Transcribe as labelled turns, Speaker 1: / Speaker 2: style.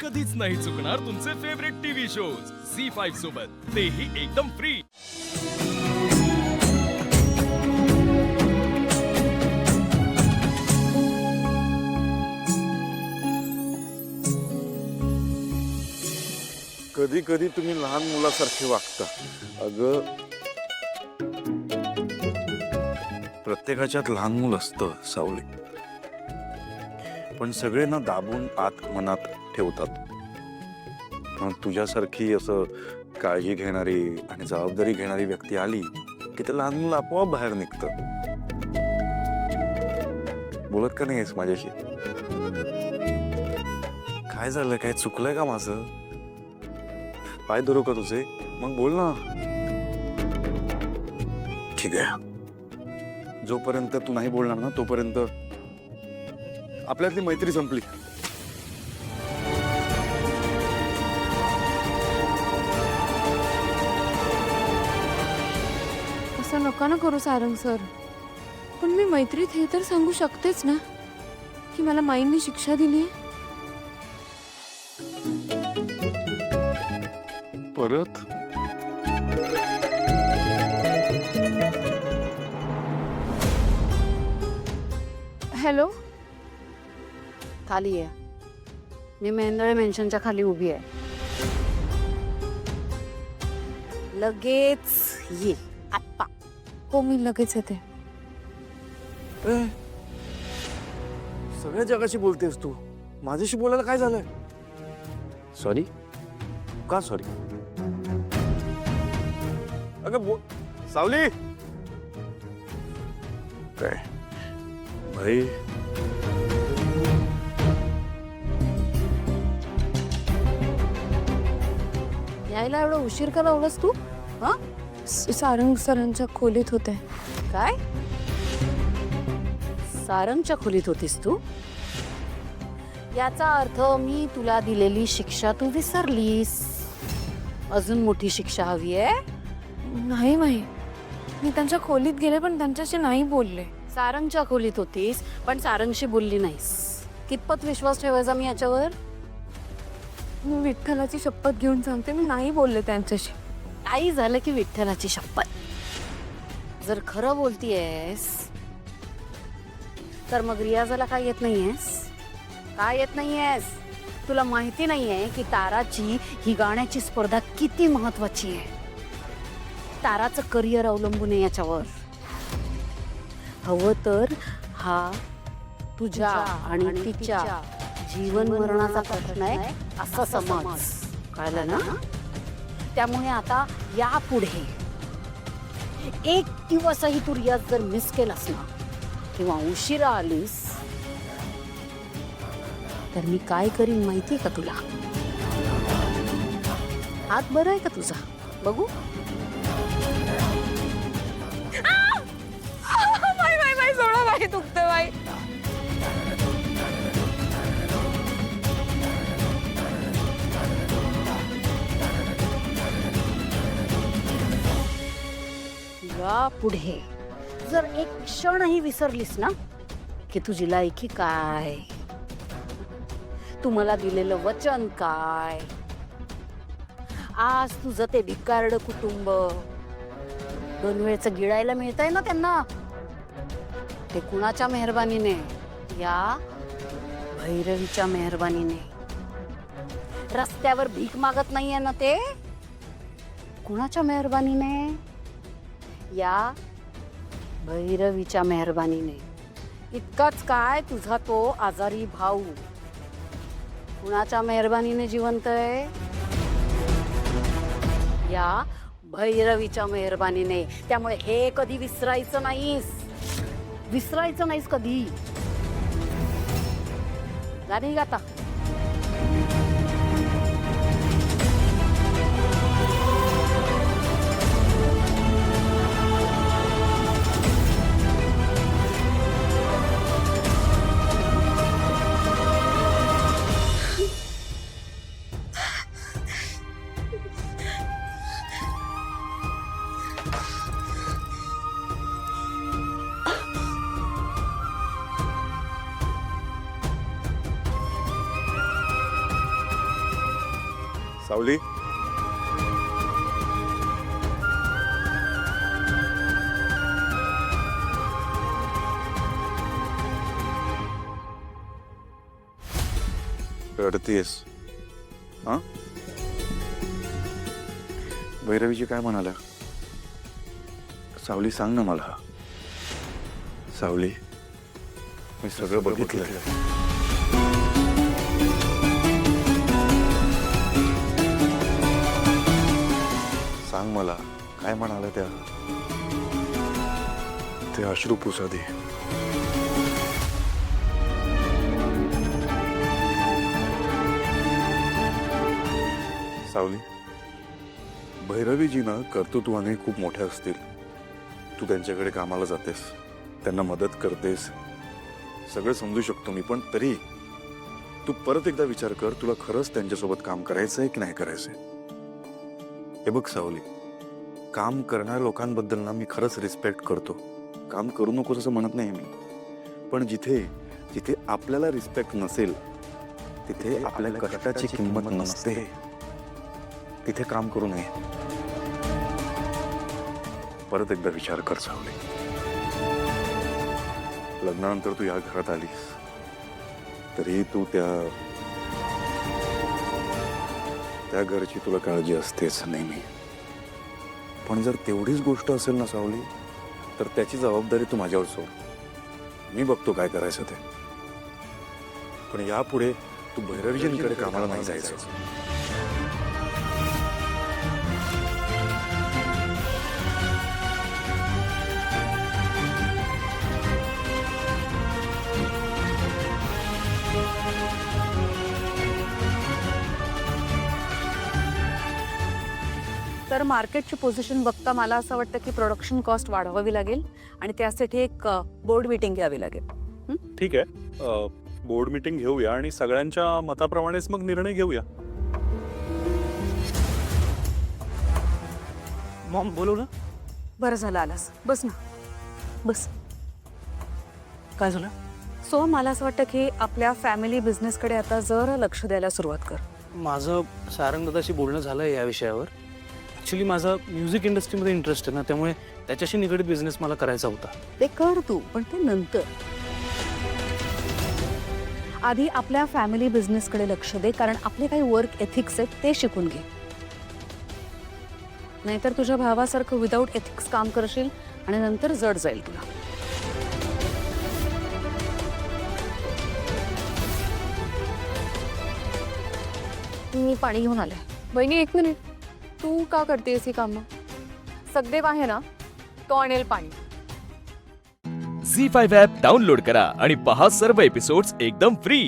Speaker 1: कधीच नाही चुकणार तुमचे फेवरेट टीव्ही शोज झी5 सोबत, तेही एकदम फ्री।
Speaker 2: कधी कधी तुम्ही लहान मुलासारखे वागता। अगं, प्रत्येकाच्यात लहान मूल असतं सावली, पण सगळे ना दाबून आत मनात ठेवतात। पण तुझ्यासारखी असं काळजी घेणारी आणि जबाबदारी घेणारी व्यक्ती आली की ते लहान मुलं आपोआप बाहेर निघतं। बोलत का नाहीस माझ्याशी? काय झालं? काय चुकलंय का माझं? पाय धरू का तुझे? मग बोल ना। ठीक आहे, जोपर्यंत तू नाही बोलणार ना तोपर्यंत आपल्यातली मैत्री संपली।
Speaker 3: असं नका ना करू सारंग सर, पण मी मैत्रीत हे तर सांगू शकतेच ना की मला माईंनी शिक्षा दिली आहे।
Speaker 2: परत
Speaker 3: हॅलो,
Speaker 4: खाली आहे। मी मेंदळे मेन्शनच्या खाली उभी आहे, लगेच ये आप्पा।
Speaker 3: हो मी लगेच येते।
Speaker 2: ए, सगळ्या जगाशी बोलतेस तू, माझ्याशी बोलायला काय झालंय? सॉरी? का सॉरी? अगं सावली, काय भाई?
Speaker 4: यायला एवढा उशीर का लावलास तू? हा,
Speaker 3: सारंग सरांच्या खोलीत होते।
Speaker 4: काय सारंगच्या खोलीत होतीस तू? याचा अर्थ मी तुला दिलेली शिक्षा तू विसरलीस। अजून मोठी शिक्षा हवी आहे?
Speaker 3: नाही माही, मी त्यांच्या खोलीत गेले पण त्यांच्याशी नाही बोलले।
Speaker 4: सारंगच्या खोलीत होतीस पण सारंगशी बोलली नाहीस। कितपत विश्वास ठेवायचा मी याच्यावर?
Speaker 3: मी विठ्ठलाची शपथ घेऊन सांगते, मी नाही बोलले त्यांच्याशी।
Speaker 4: काही झालं की विठ्ठलाची शपथ। जर खरं बोलतीयस तर मग रियाजाला काय येत नाहीयेस? काय येत नाहीयेस? तुला माहिती नाहीये की ताराची ही गाण्याची स्पर्धा किती महत्वाची आहे। ताराचं करिअर अवलंबून आहे याच्यावर। हवं तर हा तुझ्या आणि तिच्या जीवन मरणाचा प्रश्न आहे असं समज, कळलं ना? त्यामुळे आता यापुढे एक दिवसही तू रियाज जर मिस केलास ना किंवा उशिरा आलीस तर मी काय करीन माहिती का तुला? हात बरं आहे का तुझा? बघू।
Speaker 3: बाई सोडा बाई, दुखते बाई।
Speaker 4: या पुढे जर एक क्षणही विसरलीस ना की तुझी लायकी काय, तुम्हाला दिलेलं वचन काय, आज तुझं ते भिकारड कुटुंब 2 वेळचं गिळायला मिळतंय ना त्यांना, ते कुणाच्या मेहरबानीने? या भैरवीच्या मेहरबानीने। रस्त्यावर भीक मागत नाहीये ना ते, कुणाच्या मेहरबानीने? या भैरवीच्या मेहरबानीने। इतकाच काय, तुझा तो आजारी भाऊ कुणाच्या मेहरबानीने जिवंत आहे? या भैरवीच्या मेहरबानीने। त्यामुळे हे कधी विसरायचं नाहीस, विसरायचं नाहीस कधी। गाणी गाता
Speaker 2: सावली, रडतीयस? हा, भैरवीजी काय म्हणाल्या? सावली सांग ना मला. सावली, मी सगळं बघितलं. सांग मला काय म्हणाल्या त्या? ते अश्रू पुसा दे. सावली, भैरवीजी ना कर्तृत्वाने खूप मोठ्या असतील. तू त्यांच्याकडे कामाला जातेस, त्यांना मदत करतेस, सगळं समजू शकतो मी, पण तरी तू परत एकदा विचार कर, तुला खरंच त्यांच्यासोबत काम करायचंय की नाही करायचंय. हे बघ सावली, काम करणाऱ्या लोकांबद्दल ना मी खरंच रिस्पेक्ट करतो. काम करू नकोस असं म्हणत नाही मी, पण जिथे जिथे आपल्याला रिस्पेक्ट नसेल तिथे आपल्या कष्टाची किंमत नसते. तिथे काम करू नये. परत एकदा विचार कर सावली. लग्नानंतर तू या घरात आलीस तरी तू त्या घरची तुला काळजी असतेच नेहमी. पण जर तेवढीच गोष्ट असेल ना सावली, तर त्याची जबाबदारी तू माझ्यावर सोड. मी बघतो काय करायचं ते. पण यापुढे तू भैरवीजींकडे कामाला नाही जायचं.
Speaker 4: तर मार्केटची पोझिशन बघता मला असं वाटतं की प्रोडक्शन कॉस्ट वाढवावी लागेल आणि त्यासाठी एक बोर्ड मीटिंग घ्यावी लागेल.
Speaker 5: ठीक आहे, बोर्ड मीटिंग घेऊया आणि सगळ्यांच्या मताप्रमाणेच मग निर्णय घेऊया. मॉम बोलवलं?
Speaker 4: बरं झालं आलास. बस ना, बस.
Speaker 5: काय झालं?
Speaker 4: सो मला असं वाटतं की आपल्या फॅमिली बिझनेसकडे आता जरा लक्ष द्यायला सुरुवात कर.
Speaker 6: माझं सारंगदादाशी बोलणं झालं आहे या विषयावर. ॲक्च्युली माझा म्युझिक इंडस्ट्रीमध्ये इंटरेस्ट आहे ना, त्यामुळे त्याच्याशी निगडीत बिझनेस मला करायचा होता.
Speaker 4: ते कर तू, पण ते नंतर. आधी आपल्या फॅमिली बिझनेसकडे लक्ष दे, कारण आपले काही वर्क एथिक्स आहेत ते शिकून घे. नाहीतर तुझ्या भावासारखं विदाऊट एथिक्स काम करशील आणि नंतर जड जाईल तुला.
Speaker 3: मी पाणी घेऊन आले.
Speaker 7: वहिनी एक मिनिट, तू का करतेस ही कामं? सगदेव आहे ना, तो आणेल पाणी.
Speaker 1: झी 5 ॲप डाउनलोड करा आणि पहा सर्व एपिसोड्स एकदम फ्री.